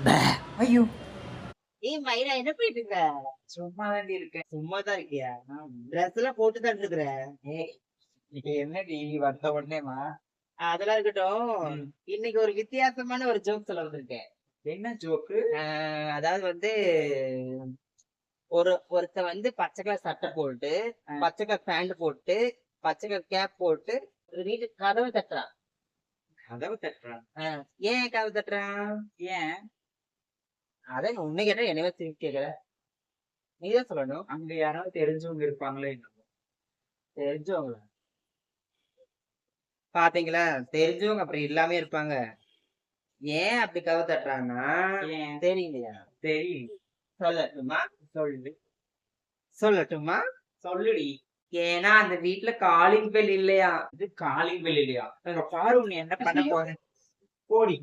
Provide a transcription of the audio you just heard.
ஐயோ ஏய் மயிரா என்ன பண்ணிட்டு இருக்க? சும்மா தாண்டி இருக்கேன். சும்மாதான் இருக்கியா? ட்ரெஸ் எல்லாம் போட்டு தான் இருக்கிற. ஏய் இன்னைக்கு என்னடி வந்த உடனேமா? அதெல்லாம் இருக்கட்டும். இன்னைக்கு ஒரு வித்தியாசமான ஒரு ஜோக் சொல்ல வந்திருக்கேன். என்ன ஜோக்கு? அதாவது வந்து ஒருத்த வந்து பச்சை கலர் சட்டை போட்டு, பச்சை கலர் பேண்ட் போட்டு, பச்சை கலர் கேப் போட்டு வீட்டு கதவை தட்டுறான். கதவு தட்டுறான். ஏன் கதவை தட்டுறான்? ஏன்? அதான் உன்னை கேட்டா என்னவே திருப்பி கேட்கற. நீதான் சொல்லணும். அங்க யாராவது தெரிஞ்சவங்க இருப்பாங்களே என்னமோ. தெரிஞ்சவங்கள பாத்தீங்களா? தெரிஞ்சவங்க அப்புறம் இல்லாம இருப்பாங்க. ஏன் அப்படி கதவை தட்டுறாங்கன்னா ஏன்? தெரியலையா? தெரியும். சொல்லட்டுமா? சொல்லு. சொல்லட்டுமா? சொல்லுடி. ஏன்னா அந்த வீட்டுல காலிங் பெல் இல்லையா? இது காலிங் பெல் இல்லையா? அங்க பாரு, நீ என்ன பண்ண போற? போடி.